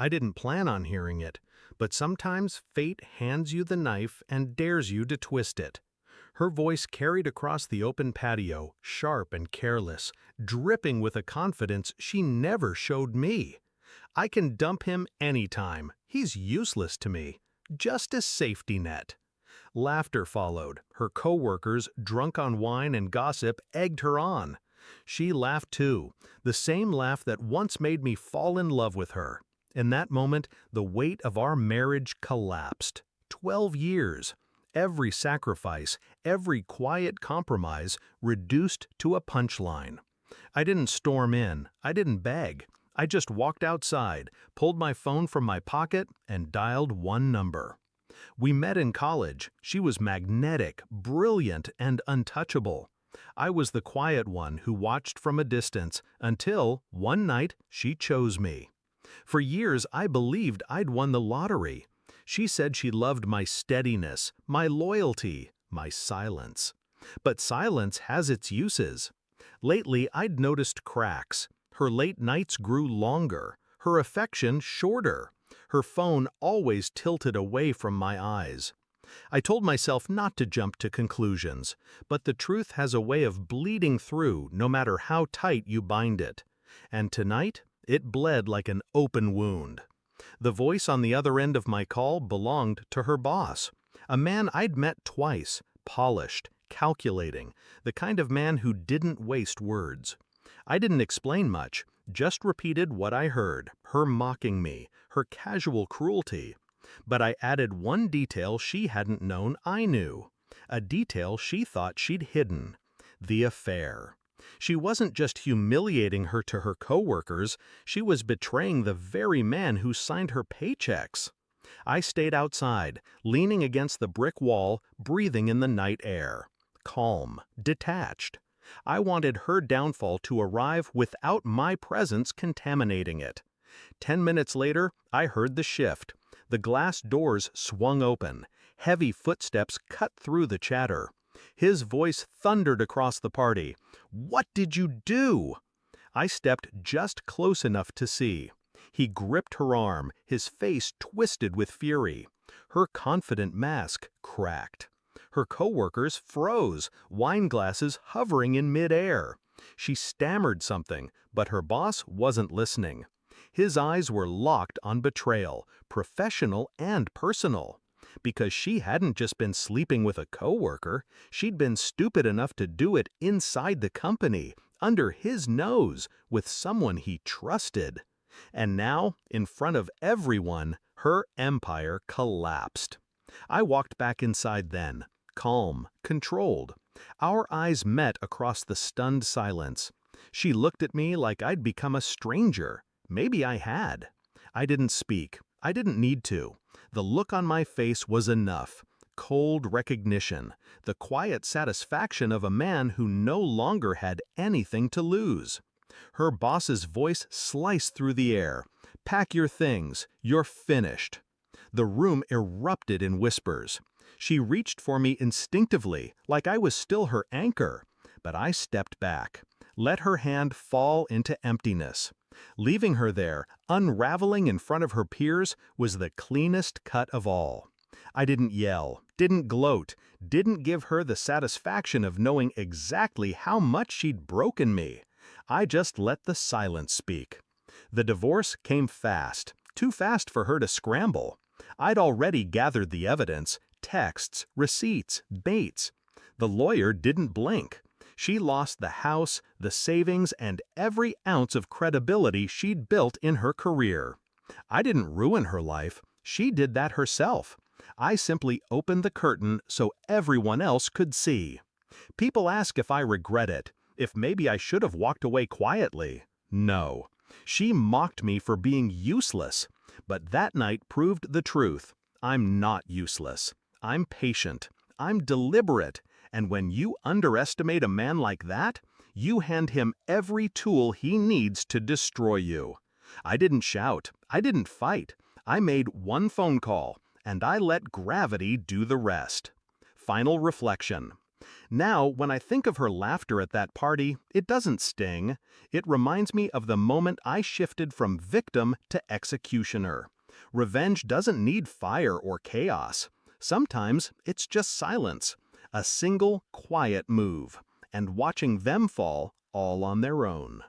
I didn't plan on hearing it, but sometimes fate hands you the knife and dares you to twist it. Her voice carried across the open patio, sharp and careless, dripping with a confidence she never showed me. I can dump him anytime. He's useless to me. Just a safety net. Laughter followed. Her coworkers, drunk on wine and gossip, egged her on. She laughed too, the same laugh that once made me fall in love with her. In that moment, the weight of our marriage collapsed. 12 years. Every sacrifice, every quiet compromise reduced to a punchline. I didn't storm in. I didn't beg. I just walked outside, pulled my phone from my pocket, and dialed one number. We met in college. She was magnetic, brilliant, and untouchable. I was the quiet one who watched from a distance until, one night, she chose me. For years, I believed I'd won the lottery. She said she loved my steadiness, my loyalty, my silence. But silence has its uses. Lately, I'd noticed cracks. Her late nights grew longer, her affection shorter. Her phone always tilted away from my eyes. I told myself not to jump to conclusions, but the truth has a way of bleeding through no matter how tight you bind it. And tonight, it bled like an open wound. The voice on the other end of my call belonged to her boss, a man I'd met twice, polished, calculating, the kind of man who didn't waste words. I didn't explain much, just repeated what I heard, her mocking me, her casual cruelty. But I added one detail she hadn't known I knew, a detail she thought she'd hidden: the affair. She wasn't just humiliating her to her coworkers, she was betraying the very man who signed her paychecks. I stayed outside, leaning against the brick wall, breathing in the night air. Calm, detached. I wanted her downfall to arrive without my presence contaminating it. 10 minutes later, I heard the shift. The glass doors swung open. Heavy footsteps cut through the chatter. His voice thundered across the party. "What did you do?" I stepped just close enough to see. He gripped her arm, his face twisted with fury. Her confident mask cracked. Her coworkers froze, wine glasses hovering in midair. She stammered something, but her boss wasn't listening. His eyes were locked on betrayal, professional and personal. Because she hadn't just been sleeping with a coworker, she'd been stupid enough to do it inside the company, under his nose, with someone he trusted. And now, in front of everyone, her empire collapsed. I walked back inside then, calm, controlled. Our eyes met across the stunned silence. She looked at me like I'd become a stranger. Maybe I had. I didn't speak. I didn't need to. The look on my face was enough. Cold recognition, the quiet satisfaction of a man who no longer had anything to lose. Her boss's voice sliced through the air. "Pack your things. You're finished." The room erupted in whispers. She reached for me instinctively, like I was still her anchor. But I stepped back, let her hand fall into emptiness. Leaving her there, unraveling in front of her peers, was the cleanest cut of all. I didn't yell, didn't gloat, didn't give her the satisfaction of knowing exactly how much she'd broken me. I just let the silence speak. The divorce came fast, too fast for her to scramble. I'd already gathered the evidence, texts, receipts, baits. The lawyer didn't blink. She lost the house, the savings, and every ounce of credibility she'd built in her career. I didn't ruin her life. She did that herself. I simply opened the curtain so everyone else could see. People ask if I regret it, if maybe I should have walked away quietly. No. She mocked me for being useless. But that night proved the truth. I'm not useless. I'm patient. I'm deliberate. And when you underestimate a man like that, you hand him every tool he needs to destroy you. I didn't shout. I didn't fight. I made one phone call, and I let gravity do the rest. Final reflection. Now, when I think of her laughter at that party, it doesn't sting. It reminds me of the moment I shifted from victim to executioner. Revenge doesn't need fire or chaos. Sometimes it's just silence, a single, quiet move, and watching them fall all on their own.